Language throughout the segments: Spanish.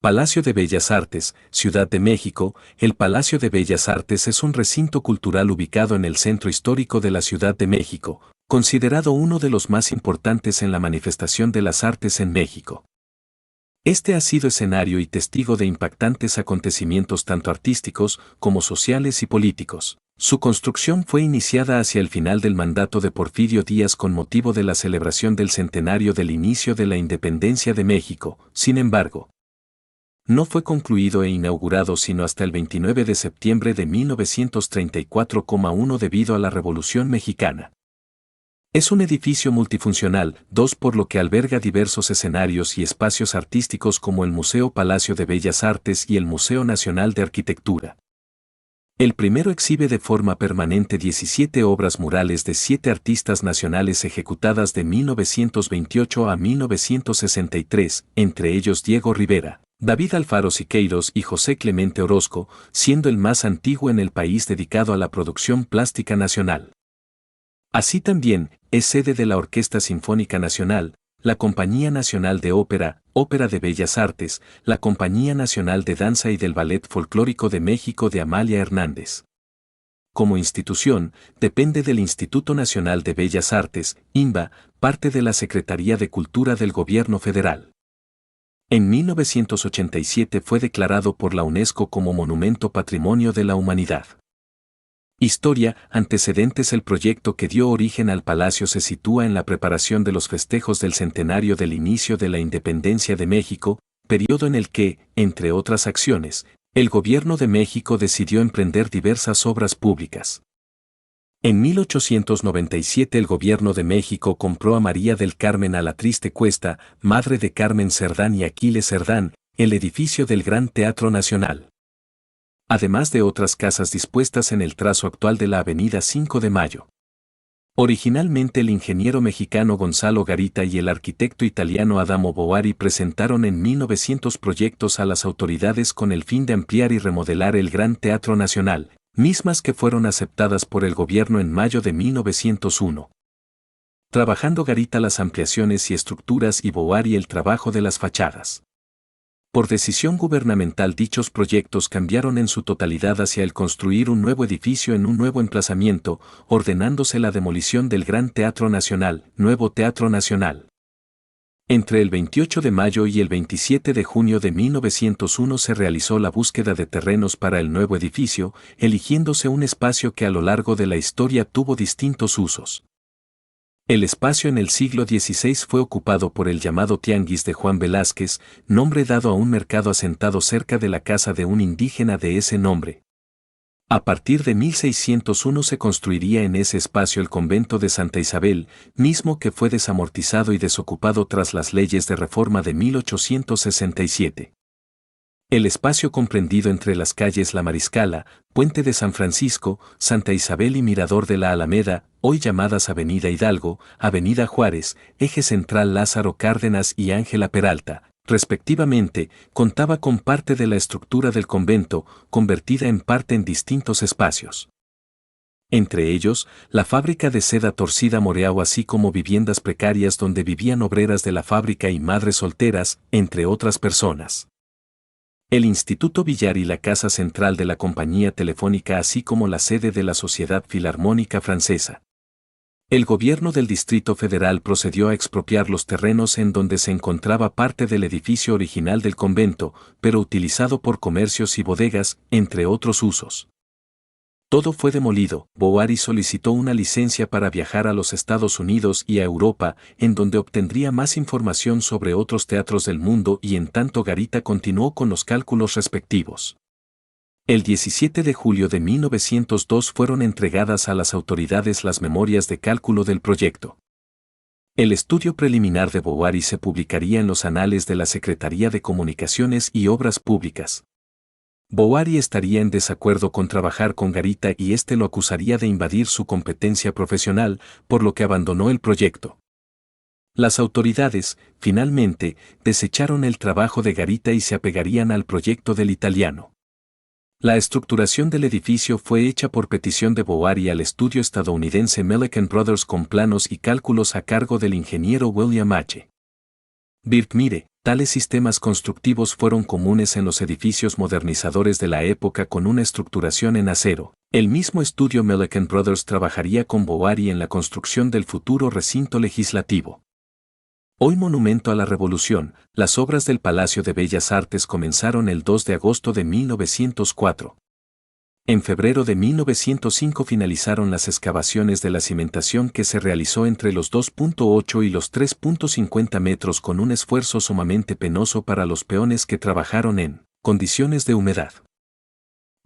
Palacio de Bellas Artes, Ciudad de México. El Palacio de Bellas Artes es un recinto cultural ubicado en el centro histórico de la Ciudad de México, considerado uno de los más importantes en la manifestación de las artes en México. Este ha sido escenario y testigo de impactantes acontecimientos tanto artísticos como sociales y políticos. Su construcción fue iniciada hacia el final del mandato de Porfirio Díaz con motivo de la celebración del centenario del inicio de la independencia de México. Sin embargo, no fue concluido e inaugurado sino hasta el 29 de septiembre de 1934,1 debido a la Revolución Mexicana. Es un edificio multifuncional, por lo que alberga diversos escenarios y espacios artísticos como el Museo Palacio de Bellas Artes y el Museo Nacional de Arquitectura. El primero exhibe de forma permanente 17 obras murales de 7 artistas nacionales ejecutadas de 1928 a 1963, entre ellos Diego Rivera, David Alfaro Siqueiros y José Clemente Orozco, siendo el más antiguo en el país dedicado a la producción plástica nacional. Así también, es sede de la Orquesta Sinfónica Nacional, la Compañía Nacional de Ópera, Ópera de Bellas Artes, la Compañía Nacional de Danza y del Ballet Folclórico de México de Amalia Hernández. Como institución, depende del Instituto Nacional de Bellas Artes, INBA, parte de la Secretaría de Cultura del Gobierno Federal. En 1987 fue declarado por la UNESCO como Monumento Patrimonio de la Humanidad. Historia, antecedentes. El proyecto que dio origen al palacio se sitúa en la preparación de los festejos del centenario del inicio de la independencia de México, periodo en el que, entre otras acciones, el gobierno de México decidió emprender diversas obras públicas. En 1897 el gobierno de México compró a María del Carmen a la Triste Cuesta, madre de Carmen Cerdán y Aquiles Cerdán, el edificio del Gran Teatro Nacional. Además de otras casas dispuestas en el trazo actual de la Avenida 5 de Mayo. Originalmente el ingeniero mexicano Gonzalo Garita y el arquitecto italiano Adamo Boari presentaron en 1900 proyectos a las autoridades con el fin de ampliar y remodelar el Gran Teatro Nacional, mismas que fueron aceptadas por el gobierno en mayo de 1901. Trabajando Garita las ampliaciones y estructuras y Boari el trabajo de las fachadas. Por decisión gubernamental dichos proyectos cambiaron en su totalidad hacia el construir un nuevo edificio en un nuevo emplazamiento, ordenándose la demolición del Gran Teatro Nacional, Nuevo Teatro Nacional. Entre el 28 de mayo y el 27 de junio de 1901 se realizó la búsqueda de terrenos para el nuevo edificio, eligiéndose un espacio que a lo largo de la historia tuvo distintos usos. El espacio en el siglo XVI fue ocupado por el llamado Tianguis de Juan Velázquez, nombre dado a un mercado asentado cerca de la casa de un indígena de ese nombre. A partir de 1601 se construiría en ese espacio el convento de Santa Isabel, mismo que fue desamortizado y desocupado tras las leyes de reforma de 1867. El espacio comprendido entre las calles La Mariscala, Puente de San Francisco, Santa Isabel y Mirador de la Alameda, hoy llamadas Avenida Hidalgo, Avenida Juárez, Eje Central Lázaro Cárdenas y Ángela Peralta, respectivamente, contaba con parte de la estructura del convento, convertida en parte en distintos espacios. Entre ellos, la fábrica de seda Torcida Moreau, así como viviendas precarias donde vivían obreras de la fábrica y madres solteras, entre otras personas. El Instituto Villar y la Casa Central de la Compañía Telefónica, así como la sede de la Sociedad Filarmónica Francesa. El gobierno del Distrito Federal procedió a expropiar los terrenos en donde se encontraba parte del edificio original del convento, pero utilizado por comercios y bodegas, entre otros usos. Todo fue demolido. Boari solicitó una licencia para viajar a los Estados Unidos y a Europa, en donde obtendría más información sobre otros teatros del mundo, y en tanto Garita continuó con los cálculos respectivos. El 17 de julio de 1902 fueron entregadas a las autoridades las memorias de cálculo del proyecto. El estudio preliminar de Boari se publicaría en los anales de la Secretaría de Comunicaciones y Obras Públicas. Boari estaría en desacuerdo con trabajar con Garita y éste lo acusaría de invadir su competencia profesional, por lo que abandonó el proyecto. Las autoridades, finalmente, desecharon el trabajo de Garita y se apegarían al proyecto del italiano. La estructuración del edificio fue hecha por petición de Boari al estudio estadounidense Milliken Brothers con planos y cálculos a cargo del ingeniero William H. Birkmire, Tales sistemas constructivos fueron comunes en los edificios modernizadores de la época con una estructuración en acero. El mismo estudio Milliken Brothers trabajaría con Bovary en la construcción del futuro recinto legislativo. Hoy monumento a la Revolución, las obras del Palacio de Bellas Artes comenzaron el 2 de agosto de 1904. En febrero de 1905 finalizaron las excavaciones de la cimentación que se realizó entre los 2.8 y los 3.50 metros con un esfuerzo sumamente penoso para los peones que trabajaron en condiciones de humedad.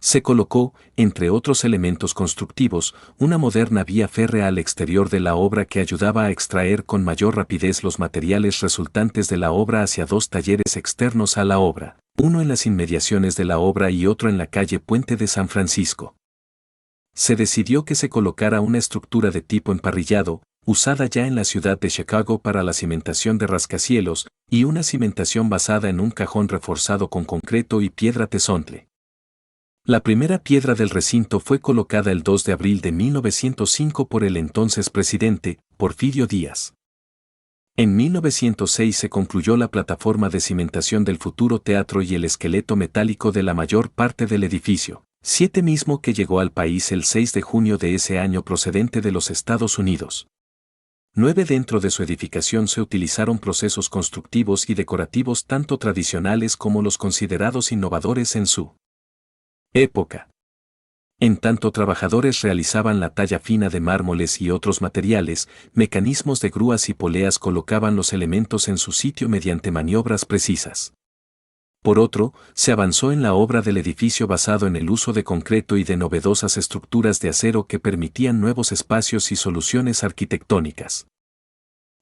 Se colocó, entre otros elementos constructivos, una moderna vía férrea al exterior de la obra que ayudaba a extraer con mayor rapidez los materiales resultantes de la obra hacia dos talleres externos a la obra, uno en las inmediaciones de la obra y otro en la calle Puente de San Francisco. Se decidió que se colocara una estructura de tipo emparrillado, usada ya en la ciudad de Chicago para la cimentación de rascacielos, y una cimentación basada en un cajón reforzado con concreto y piedra tezontle. La primera piedra del recinto fue colocada el 2 de abril de 1905 por el entonces presidente, Porfirio Díaz. En 1906 se concluyó la plataforma de cimentación del futuro teatro y el esqueleto metálico de la mayor parte del edificio, mismo que llegó al país el 6 de junio de ese año procedente de los Estados Unidos. 9 Dentro de su edificación se utilizaron procesos constructivos y decorativos tanto tradicionales como los considerados innovadores en su época. En tanto trabajadores realizaban la talla fina de mármoles y otros materiales, mecanismos de grúas y poleas colocaban los elementos en su sitio mediante maniobras precisas. Por otro, se avanzó en la obra del edificio basado en el uso de concreto y de novedosas estructuras de acero que permitían nuevos espacios y soluciones arquitectónicas.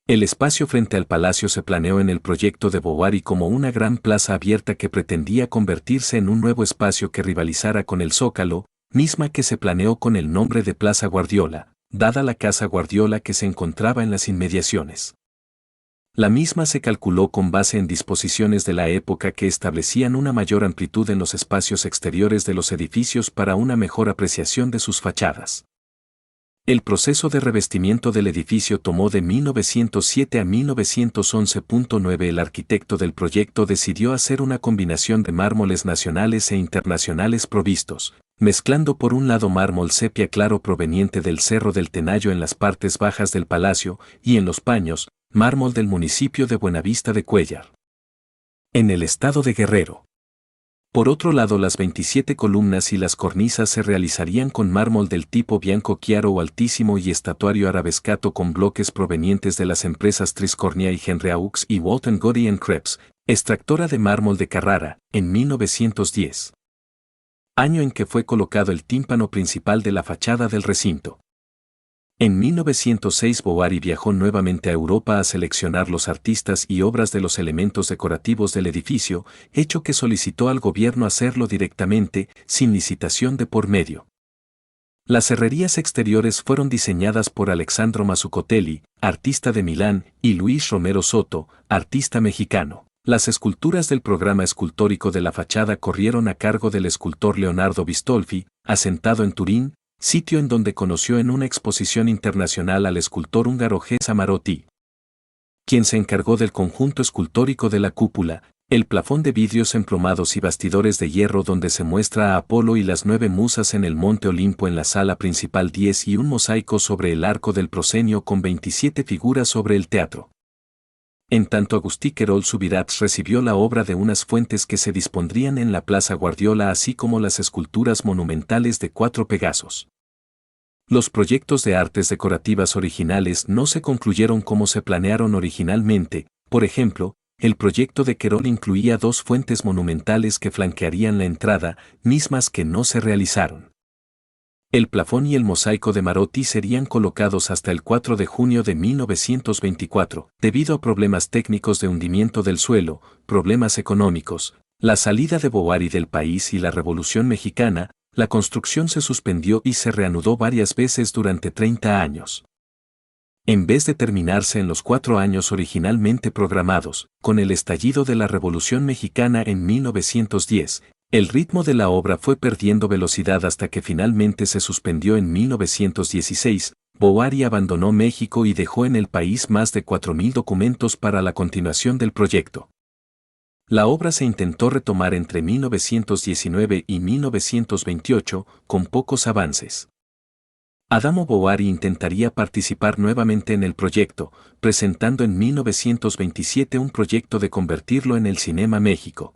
El espacio frente al palacio se planeó en el proyecto de Bovary como una gran plaza abierta que pretendía convertirse en un nuevo espacio que rivalizara con el Zócalo, misma que se planeó con el nombre de Plaza Guardiola, dada la casa Guardiola que se encontraba en las inmediaciones. La misma se calculó con base en disposiciones de la época que establecían una mayor amplitud en los espacios exteriores de los edificios para una mejor apreciación de sus fachadas. El proceso de revestimiento del edificio tomó de 1907 a 1911.9. El arquitecto del proyecto decidió hacer una combinación de mármoles nacionales e internacionales provistos, mezclando por un lado mármol sepia claro proveniente del Cerro del Tenayo en las partes bajas del palacio y en los paños, mármol del municipio de Buenavista de Cuéllar, en el estado de Guerrero. Por otro lado, las 27 columnas y las cornisas se realizarían con mármol del tipo Bianco Chiaro o altísimo y estatuario arabescato con bloques provenientes de las empresas Triscornia y Henryaux y Walton Goody Krebs, extractora de mármol de Carrara, en 1910. Año en que fue colocado el tímpano principal de la fachada del recinto. En 1906 Bovary viajó nuevamente a Europa a seleccionar los artistas y obras de los elementos decorativos del edificio, hecho que solicitó al gobierno hacerlo directamente, sin licitación de por medio. Las herrerías exteriores fueron diseñadas por Alexandro Mazzucotelli, artista de Milán, y Luis Romero Soto, artista mexicano. Las esculturas del programa escultórico de la fachada corrieron a cargo del escultor Leonardo Bistolfi, asentado en Turín, sitio en donde conoció en una exposición internacional al escultor húngaro Géza Marotti, quien se encargó del conjunto escultórico de la cúpula, el plafón de vidrios emplomados y bastidores de hierro donde se muestra a Apolo y las 9 musas en el Monte Olimpo en la sala principal 10 y un mosaico sobre el arco del proscenio con 27 figuras sobre el teatro. En tanto Agustí Querol Subirats recibió la obra de unas fuentes que se dispondrían en la Plaza Guardiola así como las esculturas monumentales de 4 Pegasos. Los proyectos de artes decorativas originales no se concluyeron como se planearon originalmente, por ejemplo, el proyecto de Querol incluía 2 fuentes monumentales que flanquearían la entrada, mismas que no se realizaron. El plafón y el mosaico de Marotti serían colocados hasta el 4 de junio de 1924, debido a problemas técnicos de hundimiento del suelo, problemas económicos, la salida de Bovary del país y la Revolución Mexicana. La construcción se suspendió y se reanudó varias veces durante 30 años. En vez de terminarse en los 4 años originalmente programados, con el estallido de la Revolución Mexicana en 1910, el ritmo de la obra fue perdiendo velocidad hasta que finalmente se suspendió en 1916. Bovary abandonó México y dejó en el país más de 4.000 documentos para la continuación del proyecto. La obra se intentó retomar entre 1919 y 1928, con pocos avances. Adamo Bovary intentaría participar nuevamente en el proyecto, presentando en 1927 un proyecto de convertirlo en el Cinema México.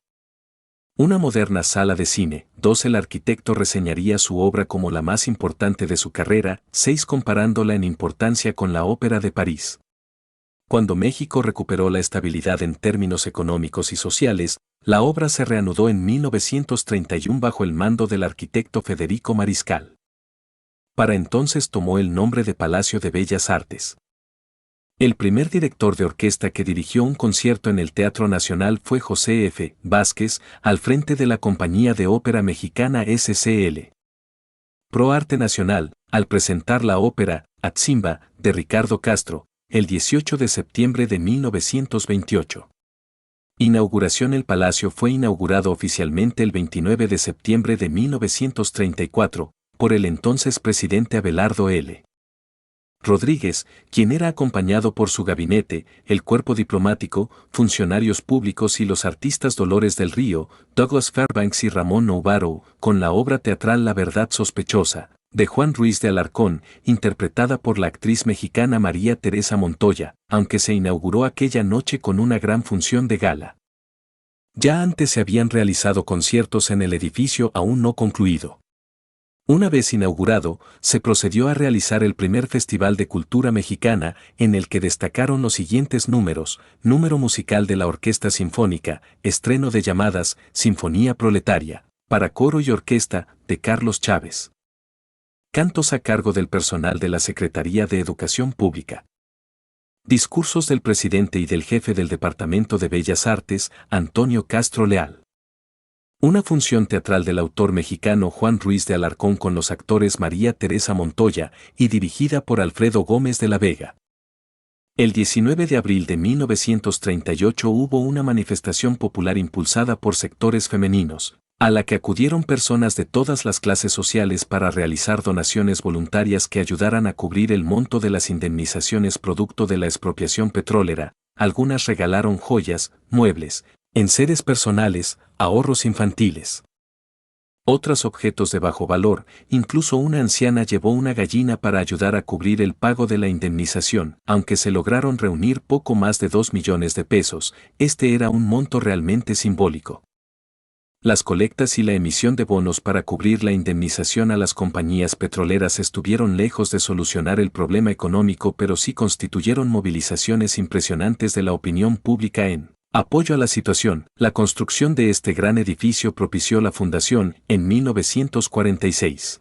Una moderna sala de cine. 2. El arquitecto reseñaría su obra como la más importante de su carrera. 6. Comparándola en importancia con la Ópera de París. Cuando México recuperó la estabilidad en términos económicos y sociales, la obra se reanudó en 1931 bajo el mando del arquitecto Federico Mariscal. Para entonces tomó el nombre de Palacio de Bellas Artes. El primer director de orquesta que dirigió un concierto en el Teatro Nacional fue José F. Vázquez, al frente de la Compañía de Ópera Mexicana SCL. Pro Arte Nacional, al presentar la ópera Atzimba, de Ricardo Castro, el 18 de septiembre de 1928. Inauguración. El palacio fue inaugurado oficialmente el 29 de septiembre de 1934, por el entonces presidente Abelardo L. Rodríguez, quien era acompañado por su gabinete, el cuerpo diplomático, funcionarios públicos y los artistas Dolores del Río, Douglas Fairbanks y Ramón Novarro, con la obra teatral La Verdad Sospechosa, de Juan Ruiz de Alarcón, interpretada por la actriz mexicana María Teresa Montoya, aunque se inauguró aquella noche con una gran función de gala. Ya antes se habían realizado conciertos en el edificio aún no concluido. Una vez inaugurado, se procedió a realizar el primer Festival de Cultura Mexicana, en el que destacaron los siguientes números: número musical de la Orquesta Sinfónica, estreno de llamadas, Sinfonía Proletaria, para coro y orquesta, de Carlos Chávez. Cantos a cargo del personal de la Secretaría de Educación Pública. Discursos del presidente y del jefe del Departamento de Bellas Artes, Antonio Castro Leal. Una función teatral del autor mexicano Juan Ruiz de Alarcón con los actores María Teresa Montoya y dirigida por Alfredo Gómez de la Vega. El 19 de abril de 1938 hubo una manifestación popular impulsada por sectores femeninos, a la que acudieron personas de todas las clases sociales para realizar donaciones voluntarias que ayudaran a cubrir el monto de las indemnizaciones producto de la expropiación petrolera. Algunas regalaron joyas, muebles, enseres personales, ahorros infantiles. Otros objetos de bajo valor, incluso una anciana llevó una gallina para ayudar a cubrir el pago de la indemnización. Aunque se lograron reunir poco más de 2 millones de pesos, este era un monto realmente simbólico. Las colectas y la emisión de bonos para cubrir la indemnización a las compañías petroleras estuvieron lejos de solucionar el problema económico, pero sí constituyeron movilizaciones impresionantes de la opinión pública en apoyo a la situación. La construcción de este gran edificio propició la fundación, en 1946,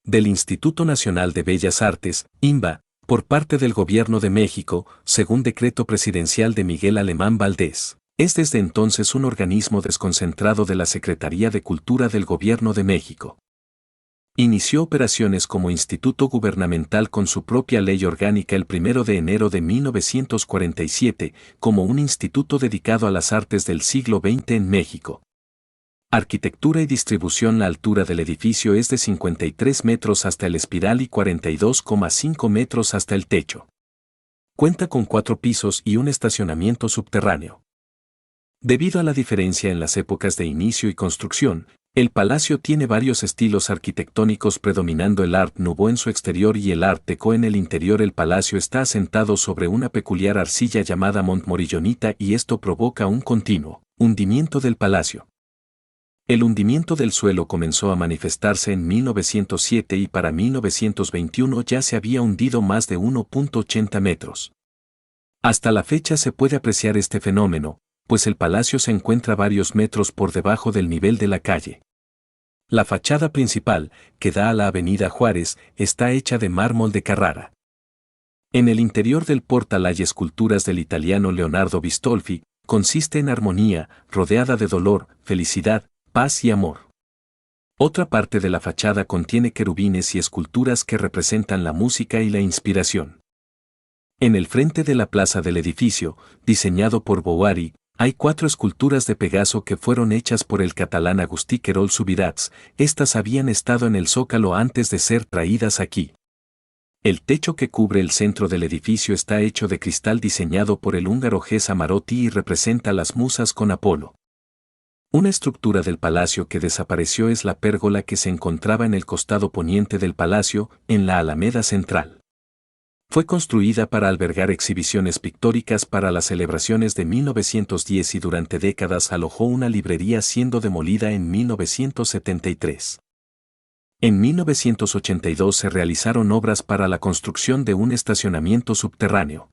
del Instituto Nacional de Bellas Artes, INBA, por parte del Gobierno de México, según decreto presidencial de Miguel Alemán Valdés. Es desde entonces un organismo desconcentrado de la Secretaría de Cultura del Gobierno de México. Inició operaciones como instituto gubernamental con su propia ley orgánica el 1 de enero de 1947, como un instituto dedicado a las artes del siglo XX en México. Arquitectura y distribución. La altura del edificio es de 53 metros hasta el espiral y 42,5 metros hasta el techo. Cuenta con 4 pisos y un estacionamiento subterráneo. Debido a la diferencia en las épocas de inicio y construcción, el palacio tiene varios estilos arquitectónicos, predominando el Art Nouveau en su exterior y el Art Deco en el interior. El palacio está asentado sobre una peculiar arcilla llamada montmorillonita y esto provoca un continuo hundimiento del palacio. El hundimiento del suelo comenzó a manifestarse en 1907 y para 1921 ya se había hundido más de 1,80 metros. Hasta la fecha se puede apreciar este fenómeno, pues el palacio se encuentra varios metros por debajo del nivel de la calle. La fachada principal, que da a la avenida Juárez, está hecha de mármol de Carrara. En el interior del portal hay esculturas del italiano Leonardo Bistolfi. Consiste en armonía, rodeada de dolor, felicidad, paz y amor. Otra parte de la fachada contiene querubines y esculturas que representan la música y la inspiración. En el frente de la plaza del edificio, diseñado por Bovary, hay 4 esculturas de Pegaso que fueron hechas por el catalán Agustí Querol Subirats. Estas habían estado en el Zócalo antes de ser traídas aquí. El techo que cubre el centro del edificio está hecho de cristal diseñado por el húngaro Géza Marotti y representa las musas con Apolo. Una estructura del palacio que desapareció es la pérgola que se encontraba en el costado poniente del palacio, en la Alameda Central. Fue construida para albergar exhibiciones pictóricas para las celebraciones de 1910 y durante décadas alojó una librería siendo demolida en 1973. En 1982 se realizaron obras para la construcción de un estacionamiento subterráneo.